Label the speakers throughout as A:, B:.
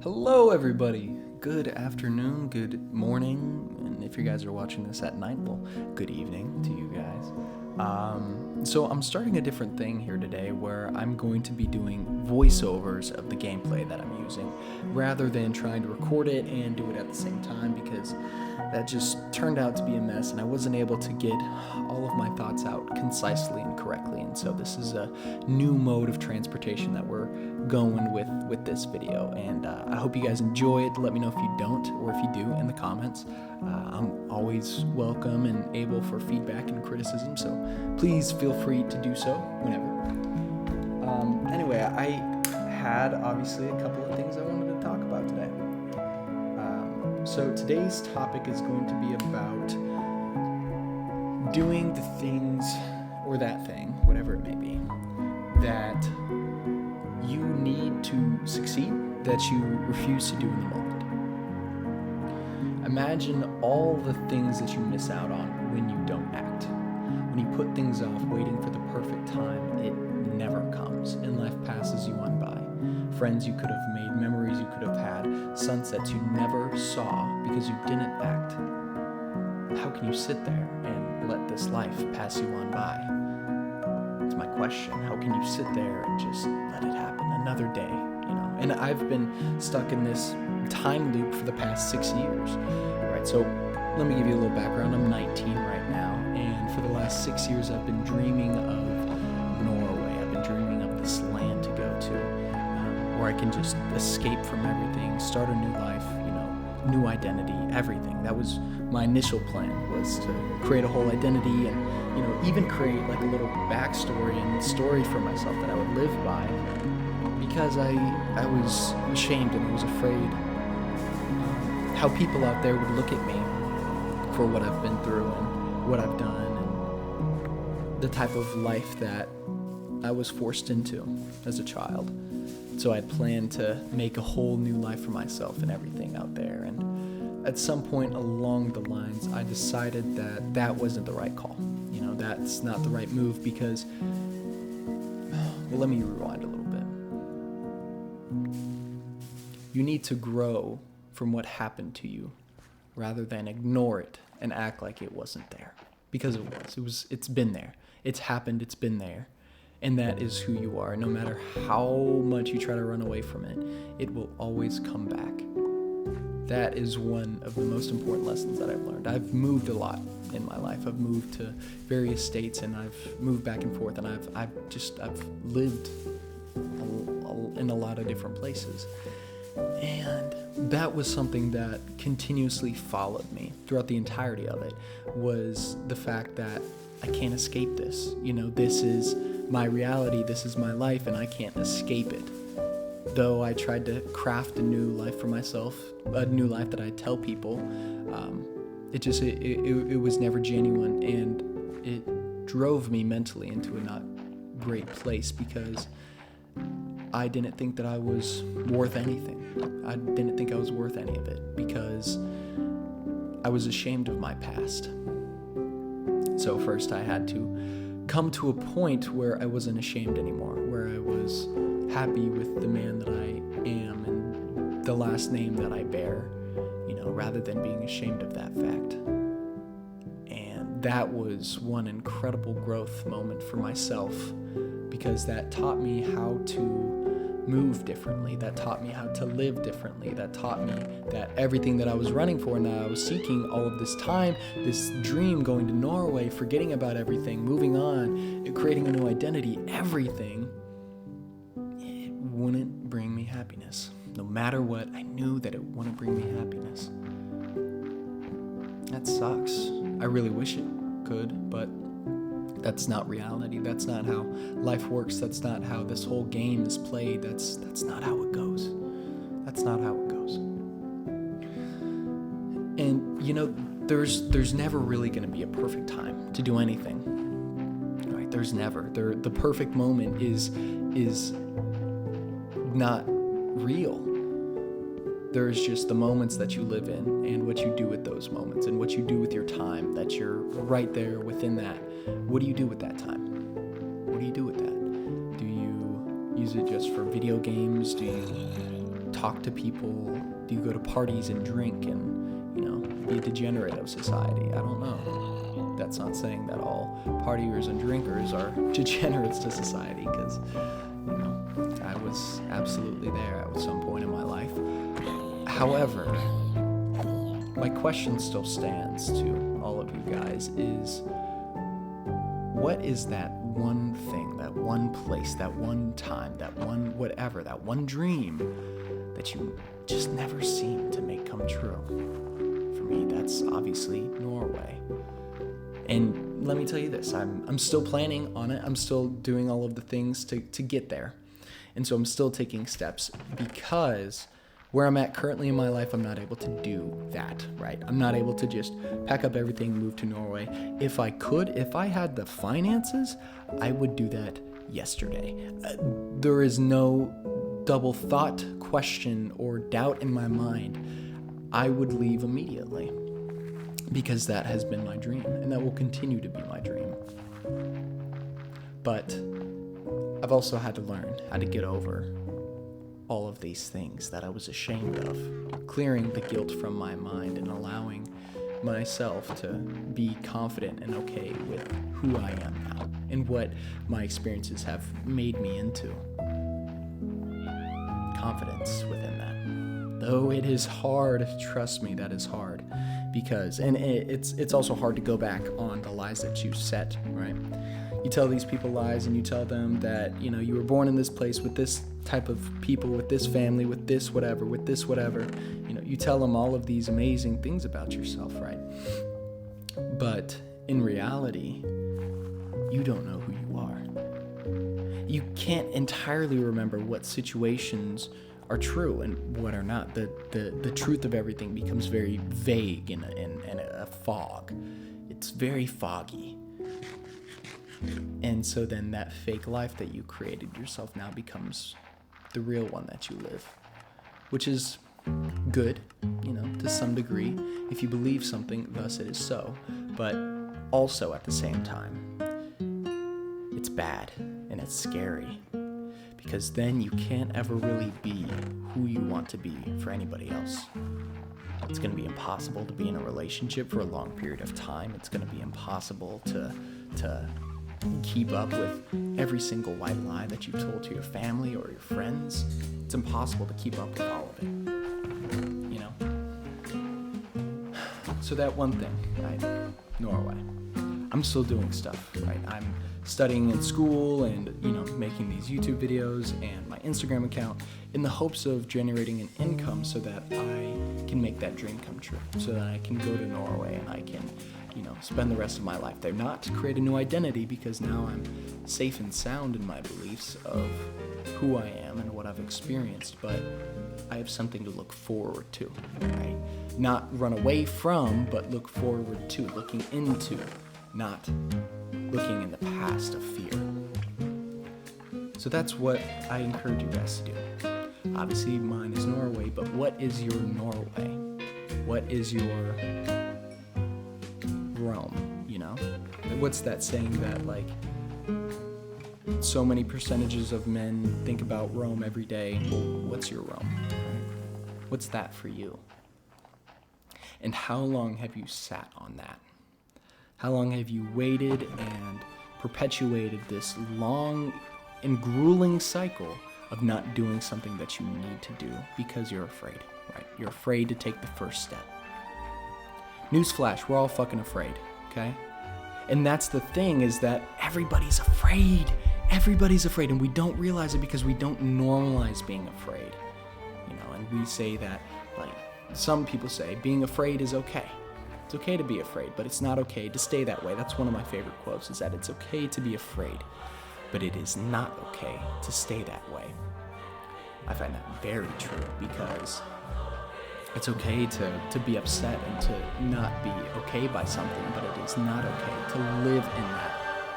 A: Hello, everybody. Good afternoon, good morning, and if you guys are watching this at night, well, good evening to you guys. So I'm starting a different thing here today where I'm going to be doing voiceovers of the gameplay that I'm using rather than trying to record it and do it at the same time, because that just turned out to be a mess and I wasn't able to get all of my thoughts out concisely and correctly. And so this is a new mode of transportation that we're going with this video, and I hope you guys enjoy it. Let me know if you don't, or if you do, in the comments. I'm always welcome and able for feedback and criticism, so please feel free to do so whenever. Anyway, I had obviously a couple of things I wanted to talk about today. So today's topic is going to be about doing the things, or that thing, whatever it may be, that you need to succeed, that you refuse to do in the moment. Imagine all the things that you miss out on when you don't act. When you put things off, waiting for the perfect time, it never comes, and life passes you on by. Friends you could have made, memories you could have had, sunsets you never saw because you didn't act. How can you sit there and let this life pass you on by? It's my question. How can you sit there and just let it happen another day, And I've been stuck in this time loop for the past 6 years, right? So let me give you a little background. I'm 19 right now, and for the last 6 years I've been dreaming of Norway. I've been dreaming of this land to go to, where I can just escape from everything, start a new life, new identity, everything. That was my initial plan, was to create a whole identity and, even create like a little backstory and story for myself that I would live by, because I was ashamed and I was afraid how people out there would look at me for what I've been through and what I've done and the type of life that I was forced into as a child. So I'd planned to make a whole new life for myself and everything out there. And at some point along the lines, I decided that that wasn't the right call. That's not the right move, because, well, let me rewind a little bit. You need to grow from what happened to you rather than ignore it and act like it wasn't there, because it's been there. It's happened, it's been there. And that is who you are. No matter how much you try to run away from it, it will always come back. That is one of the most important lessons that I've learned. I've moved a lot in my life. I've moved to various states, and I've moved back and forth, and I've lived in a lot of different places. And that was something that continuously followed me throughout the entirety of it, was the fact that I can't escape this. This is my reality, this is my life, and I can't escape it. Though I tried to craft a new life for myself, a new life that I tell people, it was never genuine, and it drove me mentally into a not great place, because I didn't think that I was worth anything. I didn't think I was worth any of it, because I was ashamed of my past. So first I had to come to a point where I wasn't ashamed anymore, where I was happy with the man that I am and the last name that I bear, rather than being ashamed of that fact. And that was one incredible growth moment for myself, because that taught me how to move differently, that taught me how to live differently, that taught me that everything that I was running for and that I was seeking all of this time, this dream, going to Norway, forgetting about everything, moving on, creating a new identity, everything, it wouldn't bring me happiness. No matter what, I knew that it wouldn't bring me happiness. That sucks. I really wish it could, but that's not reality. That's not how life works. That's not how this whole game is played. That's not how it goes. That's not how it goes. And there's never really going to be a perfect time to do anything. Right? There's never. The perfect moment is not real. There's just the moments that you live in and what you do with those moments and what you do with your time, that you're right there within that. What do you do with that time? What do you do with that? Do you use it just for video games? Do you talk to people? Do you go to parties and drink and, be a degenerate of society? I don't know. That's not saying that all partiers and drinkers are degenerates to society, because, I was absolutely there at some point in my life. However, my question still stands to all of you guys is, what is that one thing, that one place, that one time, that one whatever, that one dream that you just never seem to make come true? For me, that's obviously Norway. And let me tell you this, I'm still planning on it. I'm still doing all of the things to get there. And so I'm still taking steps, because where I'm at currently in my life, I'm not able to do that, right? I'm not able to just pack up everything and move to Norway. If I could, if I had the finances, I would do that yesterday. There is no double thought, question, or doubt in my mind. I would leave immediately, because that has been my dream, and that will continue to be my dream. But I've also had to learn how to get over all of these things that I was ashamed of, clearing the guilt from my mind and allowing myself to be confident and okay with who I am now and what my experiences have made me into. Confidence within that. Though it is hard, trust me, that is hard, because, and it's also hard to go back on the lies that you set, right? You tell these people lies, and you tell them that, you were born in this place with this type of people, with this family, with this whatever, with this whatever. You tell them all of these amazing things about yourself, right? But in reality, you don't know who you are. You can't entirely remember what situations are true and what are not. The truth of everything becomes very vague in a fog. It's very foggy. And so then that fake life that you created yourself now becomes the real one that you live, which is good, to some degree. If you believe something, thus it is so. But also at the same time, it's bad and it's scary, because then you can't ever really be who you want to be for anybody else. It's going to be impossible to be in a relationship for a long period of time. It's going to be impossible to keep up with every single white lie that you've told to your family or your friends. It's impossible to keep up with all of it, So that one thing, right? Norway. I'm still doing stuff, right? I'm studying in school and, making these YouTube videos and my Instagram account in the hopes of generating an income so that I can make that dream come true, so that I can go to Norway and I can, spend the rest of my life there. Not to create a new identity, because now I'm safe and sound in my beliefs of who I am and what I've experienced, but I have something to look forward to, right? Not run away from, but look forward to, looking into, not looking in the past of fear. So that's what I encourage you guys to do. Obviously, mine is Norway, but what is your Norway? What is your Rome, What's that saying that, so many percentages of men think about Rome every day? Well, what's your Rome? Right? What's that for you? And how long have you sat on that? How long have you waited and perpetuated this long and grueling cycle of not doing something that you need to do because you're afraid, right? You're afraid to take the first step. Newsflash, we're all fucking afraid, okay? And that's the thing, is that everybody's afraid. Everybody's afraid, and we don't realize it because we don't normalize being afraid. And we say that, some people say being afraid is okay. It's okay to be afraid, but it's not okay to stay that way. That's one of my favorite quotes, is that it's okay to be afraid, but it is not okay to stay that way. I find that very true, because it's okay to be upset and to not be okay by something, but it is not okay to live in that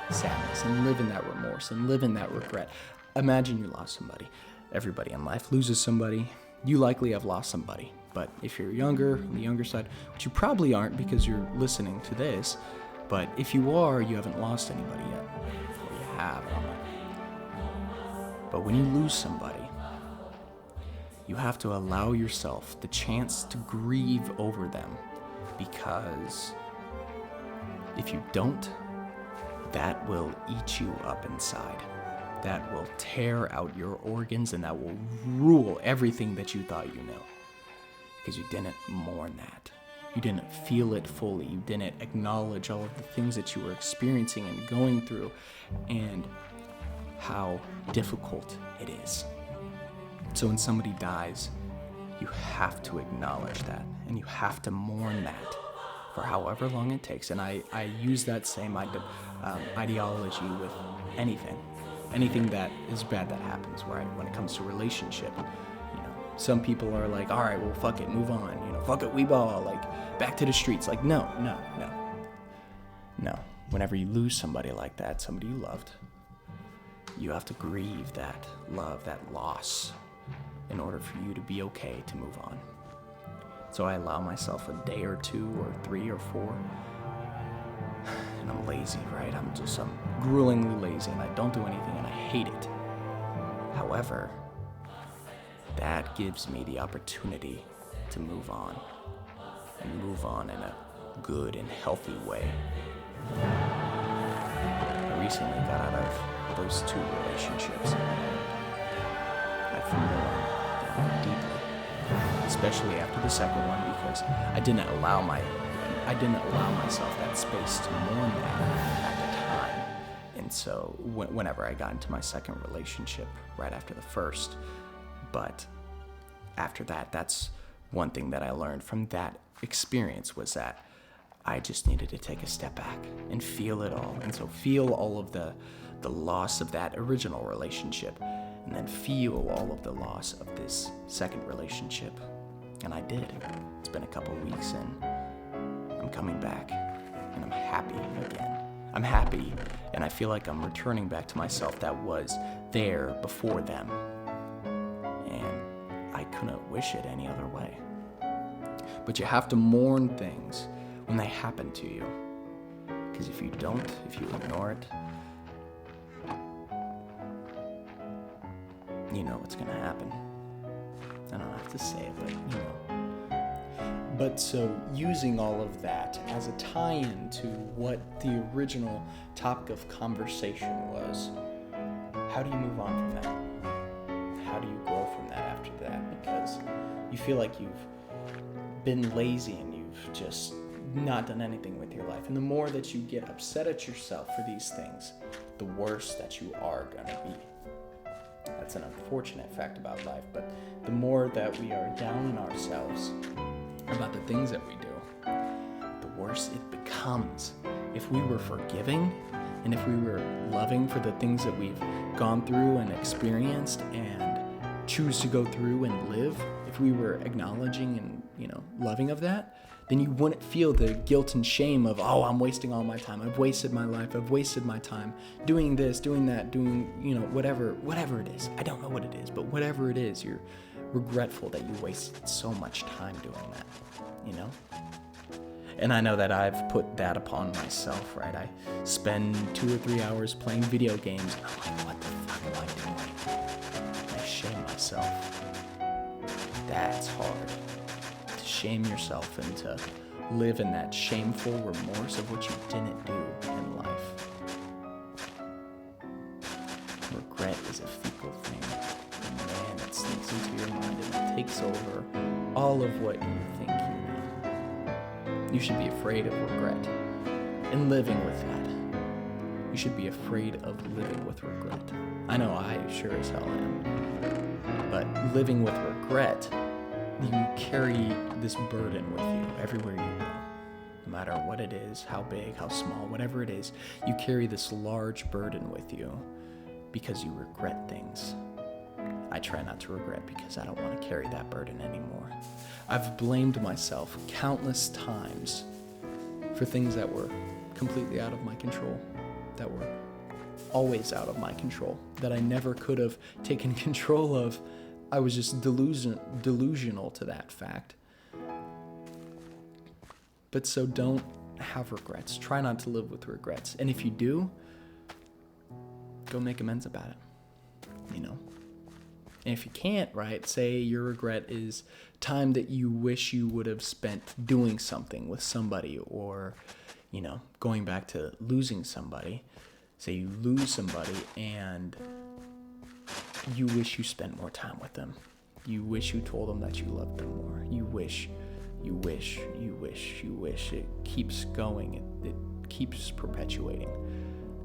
A: sadness and live in that remorse and live in that regret. Imagine you lost somebody. Everybody in life loses somebody. You likely have lost somebody. But if you're younger, on the younger side, which you probably aren't because you're listening to this, but if you are, you haven't lost anybody yet. Or you have, I don't know. But when you lose somebody, You have to allow yourself the chance to grieve over them, because if you don't, that will eat you up inside. That will tear out your organs, and that will rule everything that you thought you knew. Because you didn't mourn that. You didn't feel it fully. You didn't acknowledge all of the things that you were experiencing and going through, and how difficult it is. So when somebody dies, you have to acknowledge that, and you have to mourn that for however long it takes. And I use that same ideology with anything that is bad that happens, right? When it comes to relationship, some people are like, all right, well, fuck it, move on, fuck it, we ball, like, back to the streets. Like, no. Whenever you lose somebody like that, somebody you loved, you have to grieve that love, that loss, in order for you to be okay to move on. So I allow myself a day or 2 or 3 or 4, and I'm lazy, right? I'm gruelingly lazy, and I don't do anything, and I hate it. However, that gives me the opportunity to move on, and move on in a good and healthy way. I recently got out of those 2 relationships. I've mourned deeply, especially after the second one, because I didn't allow myself that space to mourn that at the time. And so whenever I got into my second relationship, right after the first, but after that, that's one thing that I learned from that experience, was that I just needed to take a step back and feel it all. And so feel all of the loss of that original relationship, and then feel all of the loss of this second relationship. And I did. It's been a couple weeks, and I'm coming back, and I'm happy again. I'm happy, and I feel like I'm returning back to myself that was there before them. And I couldn't wish it any other way. But you have to mourn things when they happen to you. Because if you don't, if you ignore it, you know what's gonna happen. I don't have to say it, but you know. But so using all of that as a tie-in to what the original topic of conversation was, how do you move on from that? How do you grow from that after that? Because you feel like you've been lazy and you've just not done anything with your life. And the more that you get upset at yourself for these things, the worse that you are gonna be. That's an unfortunate fact about life, but the more that we are down on ourselves about the things that we do, the worse it becomes. If we were forgiving, and if we were loving for the things that we've gone through and experienced and choose to go through and live, if we were acknowledging and, loving of that, then you wouldn't feel the guilt and shame of, oh, I'm wasting all my time. I've wasted my life. I've wasted my time doing this, doing that, doing, whatever it is. I don't know what it is, but whatever it is, you're regretful that you wasted so much time doing that, And I know that I've put that upon myself, right? I spend 2 or 3 hours playing video games, and I'm like, what the fuck am I doing? And I shame myself. That's hard. To shame yourself and to live in that shameful remorse of what you didn't do in life. Regret is a fecal thing. And man, it sneaks into your mind and it takes over all of what you think you need. You should be afraid of regret and living with that. You should be afraid of living with regret. I know I sure as hell am. But living with regret, you carry this burden with you everywhere you go. No matter what it is, how big, how small, whatever it is, you carry this large burden with you because you regret things. I try not to regret because I don't want to carry that burden anymore. I've blamed myself countless times for things that were completely out of my control, that were always out of my control, that I never could have taken control of. I was just delusional to that fact. But so don't have regrets. Try not to live with regrets. And if you do, go make amends about it. And if you can't, right, say your regret is time that you wish you would have spent doing something with somebody, or, going back to losing somebody. Say you lose somebody and you wish you spent more time with them. You wish you told them that you loved them more. You wish. It keeps going. It keeps perpetuating.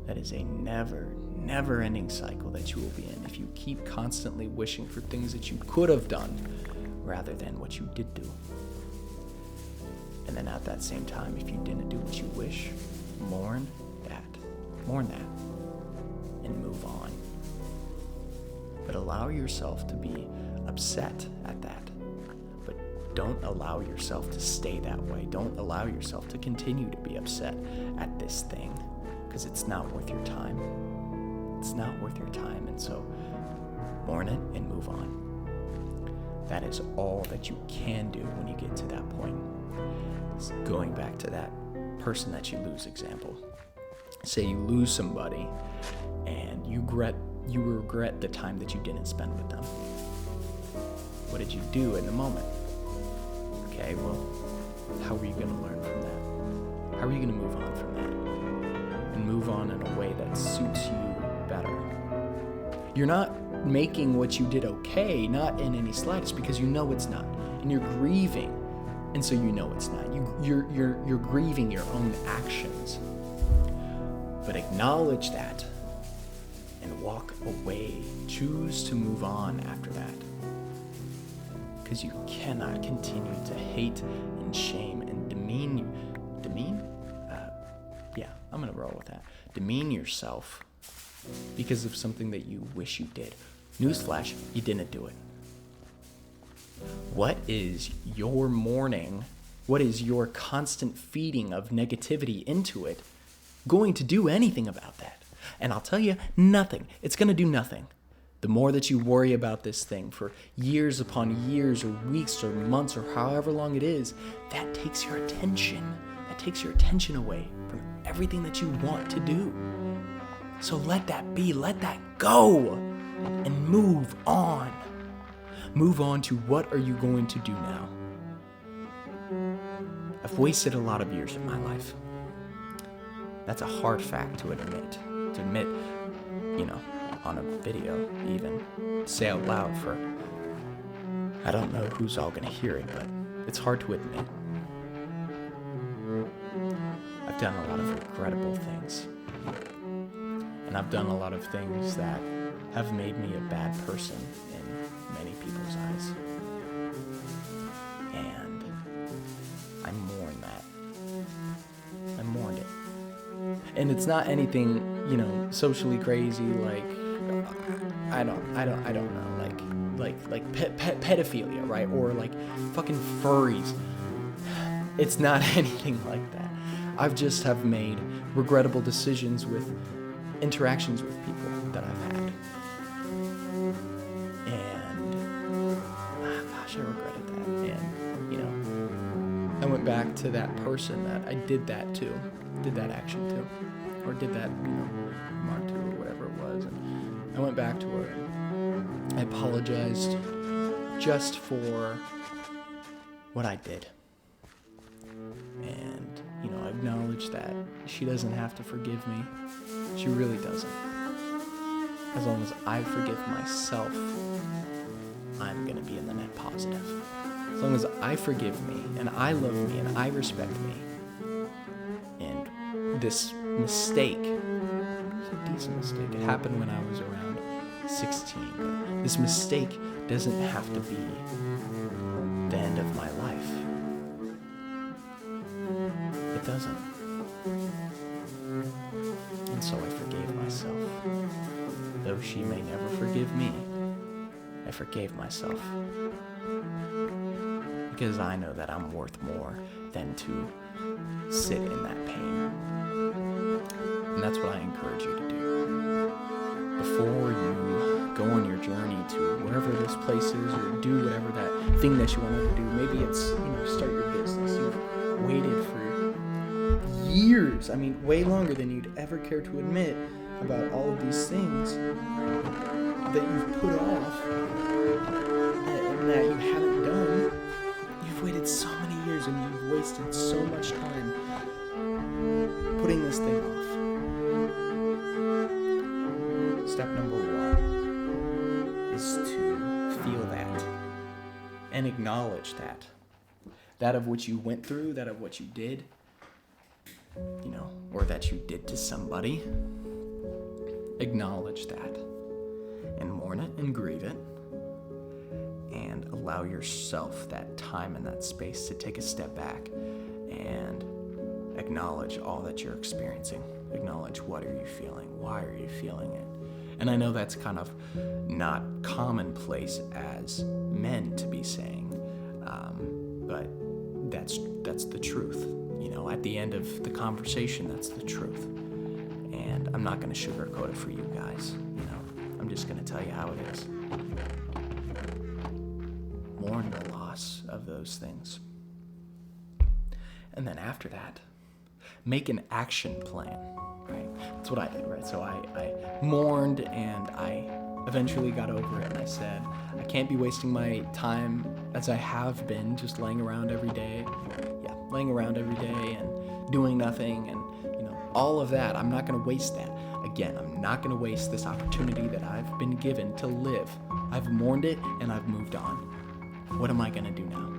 A: That is a never-ending cycle that you will be in if you keep constantly wishing for things that you could have done rather than what you did do. And then at that same time, if you didn't do what you wish, mourn that, and move on. But allow yourself to be upset at that. But don't allow yourself to stay that way. Don't allow yourself to continue to be upset at this thing, because it's not worth your time. It's not worth your time. And so mourn it and move on. That is all that you can do when you get to that point. It's going back to that person that you lose example. Say you lose somebody and you regret the time that you didn't spend with them. What did you do in the moment? Okay, well, how are you going to learn from that? How are you going to move on from that? And move on in a way that suits you better. You're not making what you did okay, not in any slightest, because you know it's not. And you're grieving, and so you know it's not. You're grieving your own actions. But acknowledge that and walk away. Choose to move on after that. Because you cannot continue to hate and shame and demean? I'm going to roll with that. Demean yourself because of something that you wish you did. Newsflash, you didn't do it. What is your mourning? What is your constant feeding of negativity into it going to do anything about that? And I'll tell you, nothing. It's going to do nothing. The more that you worry about this thing for years upon years or weeks or months or however long it is, that takes your attention. That takes your attention away from everything that you want to do. So let that be. Let that go. And move on. Move on to what are you going to do now? I've wasted a lot of years of my life. That's a hard fact to admit. On a video even. Say out loud for, I don't know who's all gonna hear it, but it's hard to admit. I've done a lot of regrettable things. And I've done a lot of things that have made me a bad person in many people's eyes. And I mourn that. I mourned it. And it's not anything, socially crazy, like, I don't know, like pedophilia, right? Or like fucking furries. It's not anything like that. I've just have made regrettable decisions with interactions with people that I've had. And gosh, I regretted that. And I went back to that person that I did that action to, or did that, remark to, or whatever it was. And I went back to her. I apologized just for what I did. And, I acknowledged that she doesn't have to forgive me. She really doesn't. As long as I forgive myself, I'm going to be in the net positive. As long as I forgive me, and I love me, and I respect me, and this mistake, it's a decent mistake, it happened when I was around 16, but this mistake doesn't have to be the end of my life. It doesn't. And so I forgave myself. Though she may never forgive me, I forgave myself. Because I know that I'm worth more than to sit in that pain. And that's what I encourage you to do. Before you go on your journey to wherever this place is, or do whatever that thing that you want to do, maybe it's, start your business. You've waited for years, way longer than you'd ever care to admit, about all of these things that you've put off that you haven't done. You've waited so many years and you've wasted so much time putting this thing off. Step number 1 is to feel that and acknowledge that. That of what you went through, that of what you did, or that you did to somebody. Acknowledge that and mourn it and grieve it, and allow yourself that time and that space to take a step back and acknowledge all that you're experiencing. Acknowledge what are you feeling, why are you feeling it. And I know that's kind of not commonplace as men to be saying, but that's the truth. At the end of the conversation, that's the truth. And I'm not going to sugarcoat it for you guys. I'm just going to tell you how it is. Mourn the loss of those things. And then after that, make an action plan, right? That's what I did, right? So I mourned and I eventually got over it, and I said, I can't be wasting my time as I have been, just laying around every day and doing nothing and all of that. I'm not going to waste that. Again, I'm not going to waste this opportunity that I've been given to live. I've mourned it and I've moved on. What am I going to do now?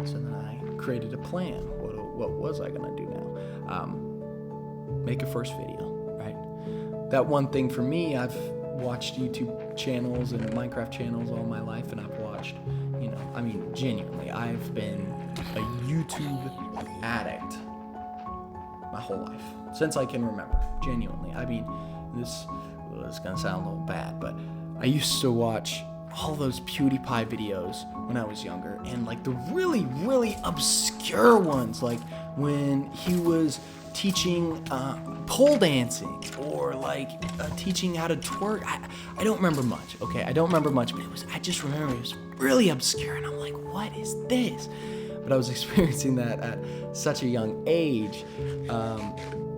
A: So then I created a plan. What was I going to do now? Make a first video, right? That one thing for me, I've watched YouTube channels and Minecraft channels all my life, and I've watched, genuinely, I've been a YouTube addict my whole life, since I can remember, genuinely. This is gonna sound a little bad, but I used to watch all those PewDiePie videos when I was younger, and like the really, really obscure ones, like when he was teaching pole dancing, or like teaching how to twerk. I don't remember much, okay? I don't remember much, but I just remember it was really obscure, and I'm like, what is this? But I was experiencing that at such a young age.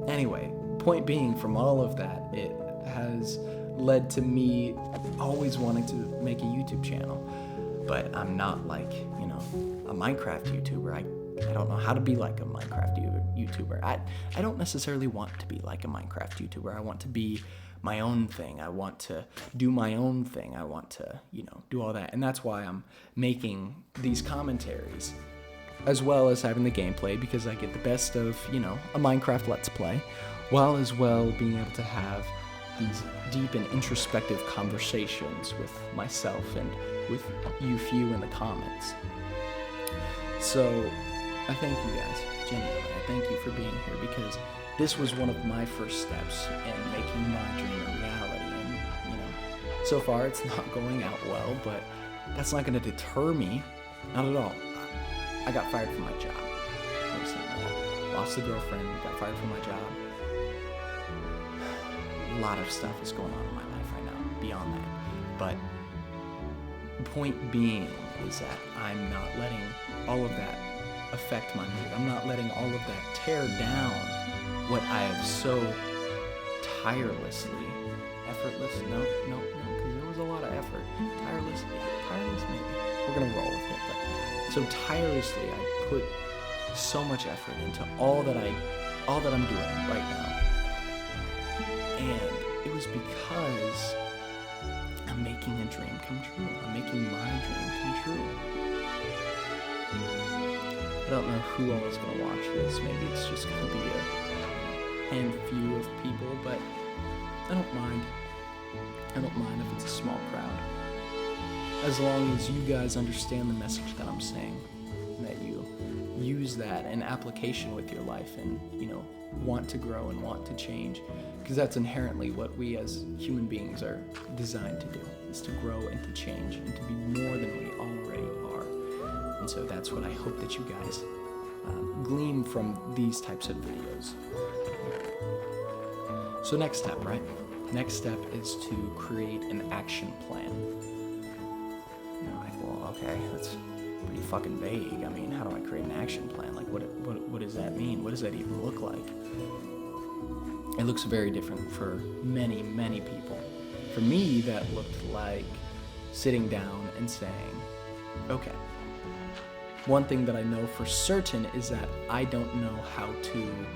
A: Anyway, point being, from all of that, it has led to me always wanting to make a YouTube channel. But I'm not like, a Minecraft YouTuber. I don't know how to be like a Minecraft YouTuber. I don't necessarily want to be like a Minecraft YouTuber. I want to be my own thing. I want to do my own thing. I want to, do all that. And that's why I'm making these commentaries, as well as having the gameplay, because I get the best of, a Minecraft Let's Play, while as well being able to have these deep and introspective conversations with myself and with you few in the comments. So I thank you guys, genuinely. I thank you for being here, because this was one of my first steps in making my dream a reality. And, so far it's not going out well, but that's not going to deter me, not at all. I got fired from my job recently. Lost a girlfriend, got fired from my job. A lot of stuff is going on in my life right now, beyond that. But the point being is that I'm not letting all of that affect my mood. I'm not letting all of that tear down what I have so effortless, no, because there was a lot of effort. Tireless maybe. We're gonna roll with it, but so tirelessly I put so much effort into all that I'm doing right now. And it was because I'm making a dream come true. I'm making my dream come true. I don't know who all is going to watch this. Maybe it's just going to be a handful of people, but I don't mind. I don't mind if it's a small crowd. As long as you guys understand the message that I'm saying, and that you use that in application with your life and, want to grow and want to change, because that's inherently what we as human beings are designed to do, is to grow and to change and to be more than we already are. And so that's what I hope that you guys glean from these types of videos. So next step, right? Next step is to create an action plan. Okay, that's pretty fucking vague. How do I create an action plan? Like, what does that mean? What does that even look like? It looks very different for many, many people. For me, that looked like sitting down and saying, okay, one thing that I know for certain is that I don't know how to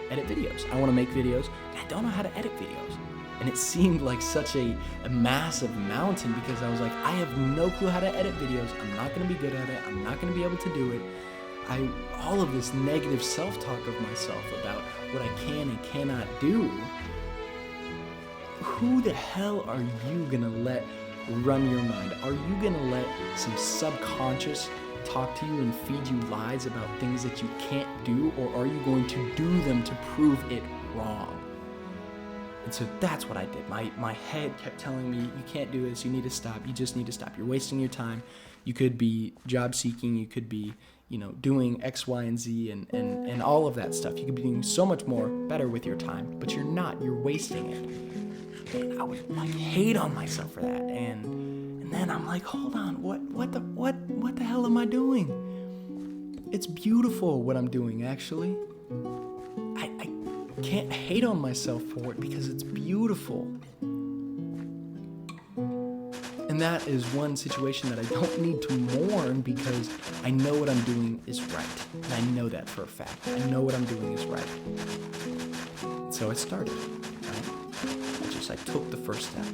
A: edit videos. I want to make videos, and I don't know how to edit videos. And it seemed like such a massive mountain because I was like, I have no clue how to edit videos. I'm not going to be good at it. I'm not going to be able to do it. All of this negative self-talk of myself about what I can and cannot do. Who the hell are you going to let run your mind? Are you going to let some subconscious talk to you and feed you lies about things that you can't do, or are you going to do them to prove it wrong? And so that's what I did. My head kept telling me, you can't do this, you need to stop, you just need to stop. You're wasting your time. You could be job seeking, you could be, doing X, Y, and Z and all of that stuff. You could be doing so much more better with your time, but you're not, you're wasting it. And I would hate on myself for that. And then I'm like, hold on, what the hell am I doing? It's beautiful what I'm doing, actually. I can't hate on myself for it because it's beautiful. And that is one situation that I don't need to mourn because I know what I'm doing is right. And I know that for a fact. I know what I'm doing is right. So I started, right? I took the first step.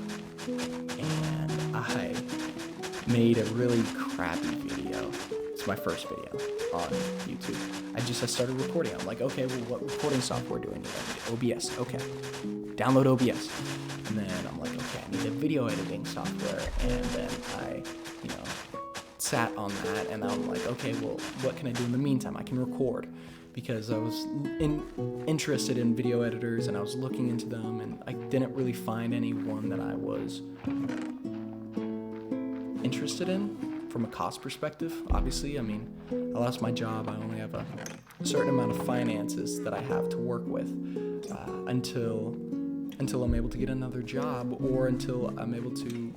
A: And I made a really crappy video. It's my first video on YouTube. I started recording. I'm like, okay, well, what recording software do I need? OBS. Okay. Download OBS. And then I'm like, okay, I need a video editing software. And then I, sat on that and I'm like, okay, well, what can I do in the meantime? I can record. Because I was interested in video editors and I was looking into them and I didn't really find anyone that I was interested in from a cost perspective. Obviously, I lost my job. I only have a certain amount of finances that I have to work with until I'm able to get another job or until I'm able to,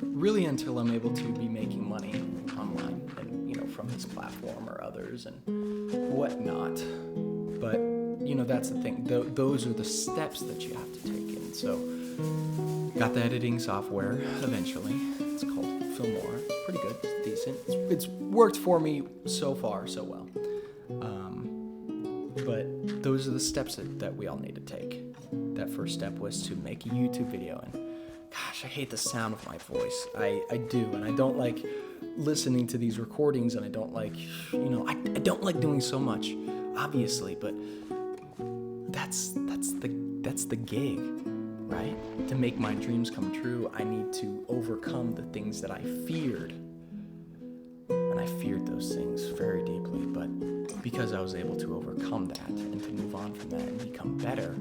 A: really until I'm able to be making money online and, from this platform or others and whatnot. But, that's the thing. Those are the steps that you have to take in. So, got the editing software eventually. It's called Filmora. It's pretty good. It's decent. It's worked for me so far, so well. But those are the steps that we all need to take. That first step was to make a YouTube video. And gosh, I hate the sound of my voice. I do. And I don't like listening to these recordings, and I don't like, I don't like doing so much, obviously, but that's the gig, right? To make my dreams come true, I need to overcome the things that I feared. And I feared those things very deeply, but because I was able to overcome that and to move on from that and become better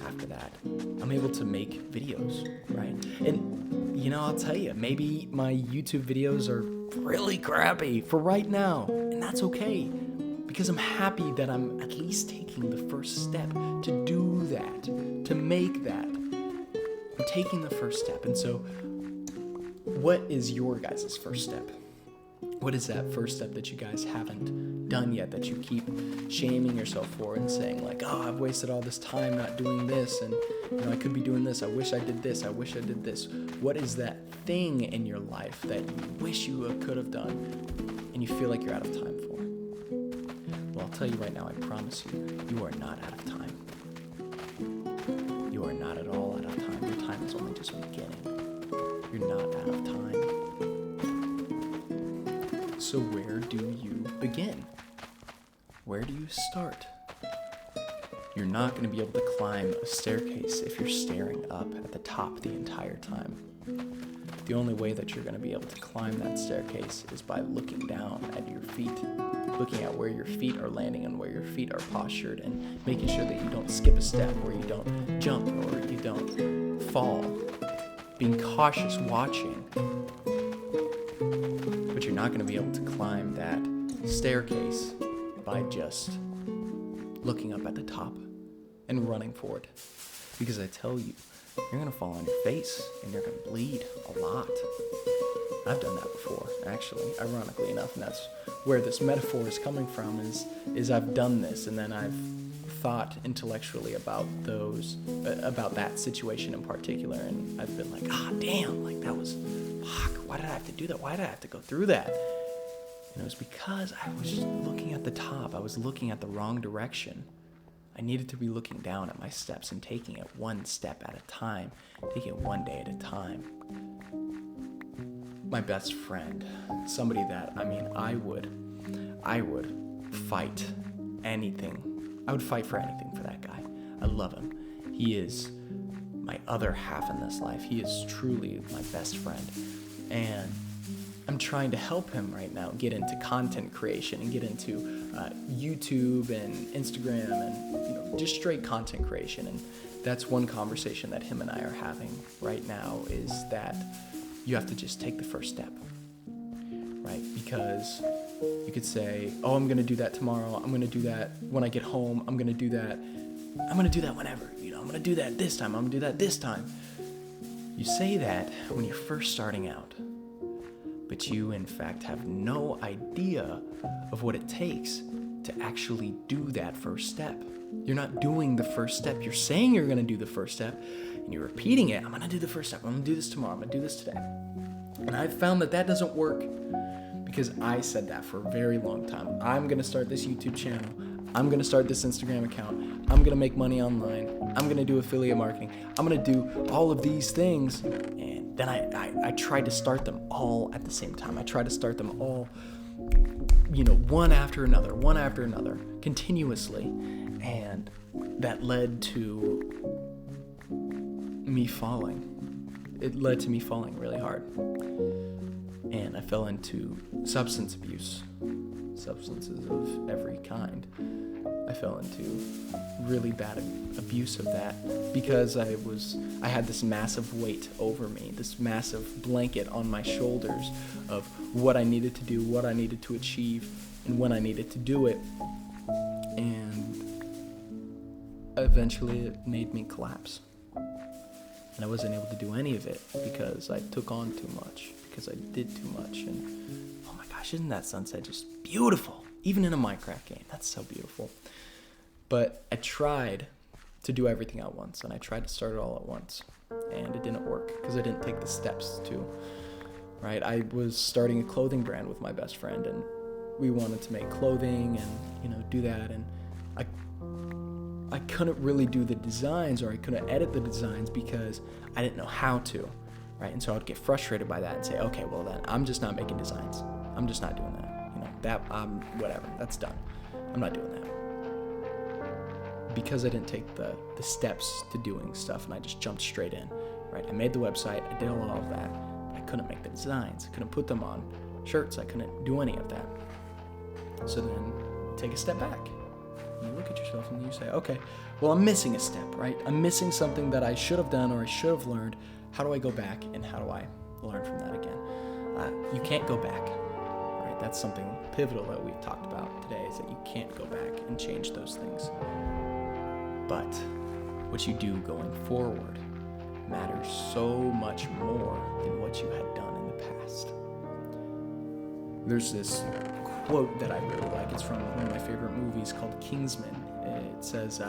A: after that, I'm able to make videos, right? And, I'll tell you, maybe my YouTube videos are really crappy for right now, and that's okay, because I'm happy that I'm at least taking the first step to do that, to make that. I'm taking the first step, and so what is your guys' first step? What is that first step that you guys haven't done yet, that you keep shaming yourself for and saying like, oh, I've wasted all this time not doing this, and I could be doing this, I wish I did this, I wish I did this. What is that thing in your life that you wish you could have done and you feel like you're out of time for? Well, I'll tell you right now, I promise you, you are not out of time. You are not at all out of time. Your time is only just beginning. You're not out of time. So where do you begin? Where do you start? You're not going to be able to climb a staircase if you're staring up at the top the entire time. The only way that you're going to be able to climb that staircase is by looking down at your feet, looking at where your feet are landing and where your feet are postured, and making sure that you don't skip a step, or you don't jump, or you don't fall. Being cautious, watching. But you're not going to be able to climb that staircase by just looking up at the top and running for it. Because I tell you, you're going to fall on your face and you're going to bleed a lot. I've done that before, actually, ironically enough, and that's where this metaphor is coming from, is I've done this, and then I've thought intellectually about that situation in particular, and I've been like, damn, like that was fuck, why did I have to do that? Why did I have to go through that? And it was because I was just looking at the top. I was looking at the wrong direction. I needed to be looking down at my steps and taking it one step at a time, taking it one day at a time. My best friend, somebody that, I would fight anything. I would fight for anything for that guy. I love him. He is my other half in this life. He is truly my best friend. And I'm trying to help him right now get into content creation and get into YouTube and Instagram and just straight content creation. And that's one conversation that him and I are having right now, is that you have to just take the first step, right? Because you could say, oh, I'm going to do that tomorrow. I'm going to do that when I get home. I'm going to do that. I'm going to do that whenever. I'm going to do that this time. I'm going to do that this time. You say that when you're first starting out, but you, in fact, have no idea of what it takes to actually do that first step. You're not doing the first step. You're saying you're going to do the first step, and you're repeating it. I'm going to do the first step. I'm going to do this tomorrow. I'm going to do this today. And I've found that doesn't work because I said that for a very long time. I'm going to start this YouTube channel. I'm going to start this Instagram account. I'm going to make money online. I'm going to do affiliate marketing. I'm going to do all of these things. And then I tried to start them all at the same time. I tried to start them all, one after another, continuously. And that led to me falling. It led to me falling really hard. And I fell into substance abuse, substances of every kind. I fell into really bad abuse of that because I had this massive weight over me, this massive blanket on my shoulders of what I needed to do, what I needed to achieve, and when I needed to do it. And eventually it made me collapse. And I wasn't able to do any of it because I took on too much, because I did too much. And oh my gosh, isn't that sunset just beautiful? Even in a Minecraft game, that's so beautiful. But I tried to do everything at once, and I tried to start it all at once, and it didn't work because I didn't take the steps to, right? I was starting a clothing brand with my best friend, and we wanted to make clothing and, do that, and I couldn't really do the designs, or I couldn't edit the designs because I didn't know how to, right? And so I would get frustrated by that and say, okay, well then I'm just not making designs. I'm just not doing that. Whatever, that's done. I'm not doing that. Because I didn't take the steps to doing stuff, and I just jumped straight in, right? I made the website, I did all of that. I couldn't make the designs. I couldn't put them on shirts. I couldn't do any of that. So then take a step back. You look at yourself and you say, okay, well, I'm missing a step, right? I'm missing something that I should have done or I should have learned. How do I go back, and how do I learn from that again? You can't go back, right? That's something pivotal that we've talked about today, is that you can't go back and change those things. But what you do going forward matters so much more than what you had done in the past. There's this quote that I really like. It's from one of my favorite movies called Kingsman. It says,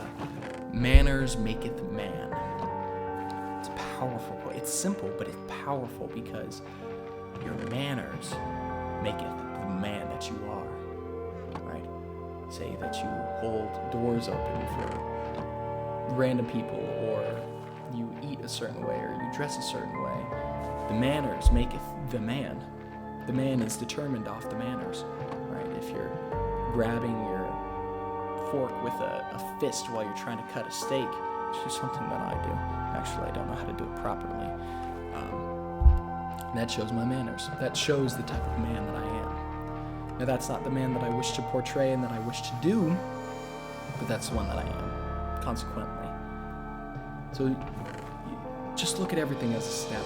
A: manners maketh man. It's a powerful quote. It's simple, but it's powerful because your manners maketh the man that you are, right? Say that you hold doors open for random people, or you eat a certain way, or you dress a certain way. The manners maketh the man. The man is determined off the manners, right? If you're grabbing your fork with a fist while you're trying to cut a steak, which is something that I do. Actually, I don't know how to do it properly. That shows my manners. That shows the type of man that I am. Now, that's not the man that I wish to portray and that I wish to do, but that's the one that I am, consequently. So just look at everything as a step.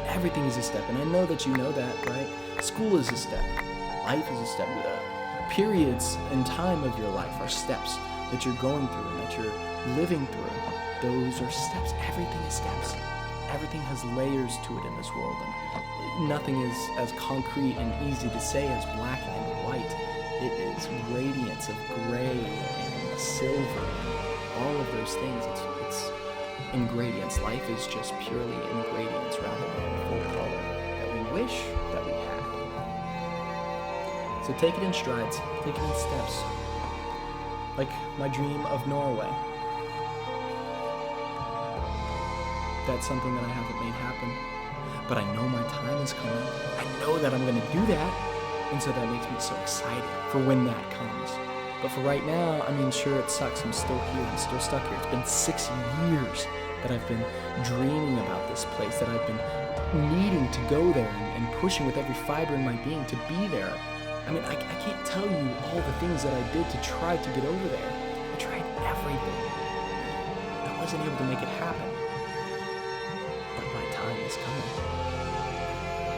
A: Everything is a step, and I know that you know that, right? School is a step. Life is a step. Periods in time of your life are steps that you're going through and that you're living through. Those are steps. Everything is steps. Everything has layers to it in this world, and nothing is as concrete and easy to say as black and white. It is radiance of gray and silver, all of those things. It's ingredients. Life is just purely ingredients rather than full color that we wish that we had. So take it in strides, take it in steps. Like my dream of Norway. That's something that I haven't made happen. But I know my time is coming. I know that I'm going to do that. And so that makes me so excited for when that comes. But for right now, I mean, sure, it sucks. I'm still here. I'm still stuck here. It's been 6 years that I've been dreaming about this place, that I've been needing to go there and pushing with every fiber in my being to be there. I mean, I can't tell you all the things that I did to try to get over there. I tried everything. I wasn't able to make it happen. But my time is coming.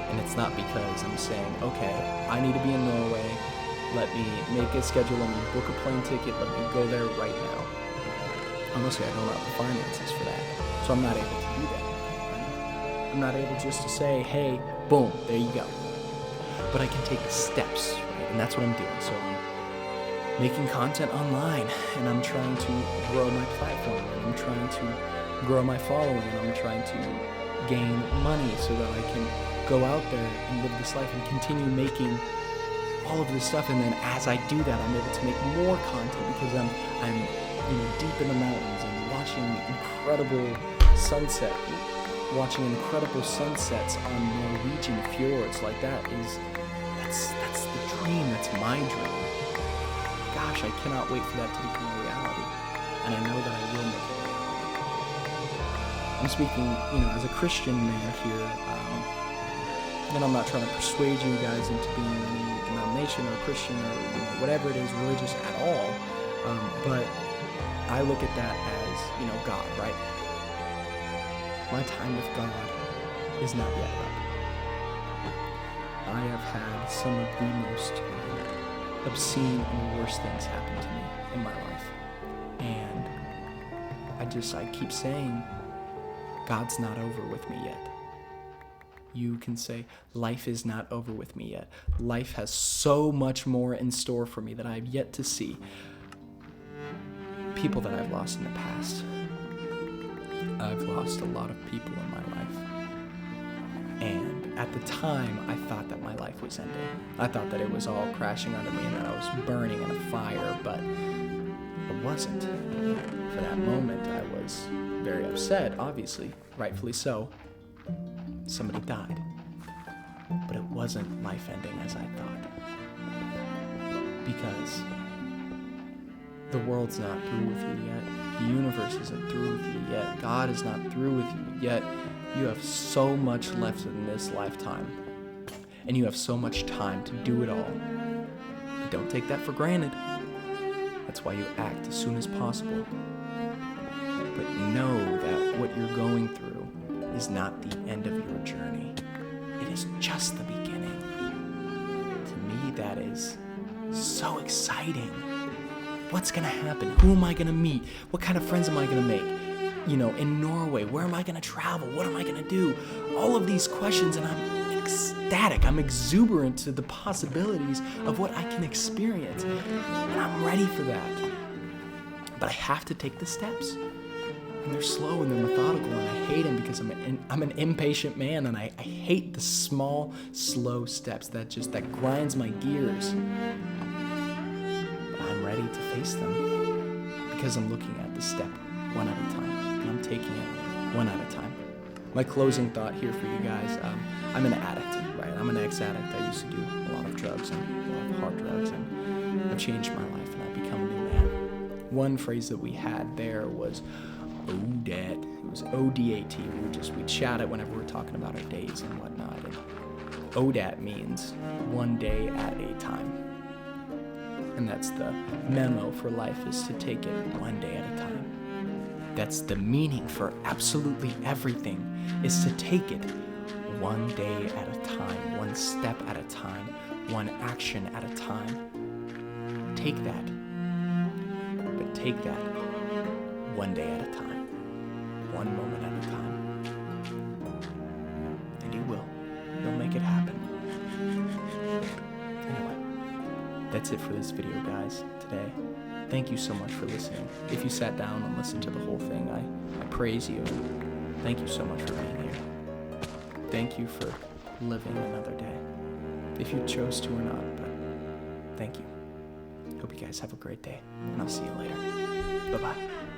A: And it's not because I'm saying, okay, I need to be in Norway. Let me make a schedule. Let me book a plane ticket. Let me go there right now. Honestly, I don't have the finances for that. So I'm not able to do that. I'm not able just to say, hey, boom, there you go. But I can take the steps, right? And that's what I'm doing. So I'm making content online, and I'm trying to grow my platform, and I'm trying to grow my following, and I'm trying to gain money so that I can go out there and live this life and continue making all of this stuff. And then as I do that, I'm able to make more content because I'm deep in the mountains and watching incredible sunsets on Norwegian fjords. Like that's the dream. That's my dream. Gosh, I cannot wait for that to become a reality. And I know that I will make it a reality. I'm speaking, as a Christian man here, and I'm not trying to persuade you guys into being any denomination or Christian or whatever it is, religious at all. But I look at that as, God, right? My time with God is not yet up. I have had some of the most obscene and worst things happen to me in my life. And I keep saying, God's not over with me yet. You can say, life is not over with me yet. Life has so much more in store for me that I have yet to see. People that I've lost in the past. I've lost a lot of people in my life. And at the time, I thought that my life was ending. I thought that it was all crashing under me and that I was burning in a fire, but it wasn't. For that moment, I was very upset, obviously, rightfully so. Somebody died. But it wasn't life-ending as I thought. Because the world's not through with you yet. The universe isn't through with you yet. God is not through with you yet. You have so much left in this lifetime. And you have so much time to do it all. But don't take that for granted. That's why you act as soon as possible. But know that what you're going through is not the end of your journey. It is just the beginning. To me, that is so exciting. What's gonna happen? Who am I gonna meet? What kind of friends am I gonna make? In Norway, where am I gonna travel? What am I gonna do? All of these questions, and I'm ecstatic. I'm exuberant to the possibilities of what I can experience. And I'm ready for that. But I have to take the steps. And they're slow and they're methodical, and I hate them because I'm an impatient man, and I hate the small, slow steps that grinds my gears. But I'm ready to face them because I'm looking at the step one at a time, and I'm taking it one at a time. My closing thought here for you guys, I'm an addict, right? I'm an ex-addict. I used to do a lot of drugs and a lot of hard drugs, and I've changed my life, and I've become a new man. One phrase that we had there was ODAT. It was ODAT. We chat it whenever we're talking about our days and whatnot. And ODAT means one day at a time. And that's the memo for life, is to take it one day at a time. That's the meaning for absolutely everything, is to take it one day at a time, one step at a time, one action at a time. Take that. But take that one day at a time. One moment at a time. And you will. You'll make it happen. Anyway, that's it for this video, guys, today. Thank you so much for listening. If you sat down and listened to the whole thing, I praise you. Thank you so much for being here. Thank you for living another day. If you chose to or not, but thank you. Hope you guys have a great day, and I'll see you later. Bye-bye.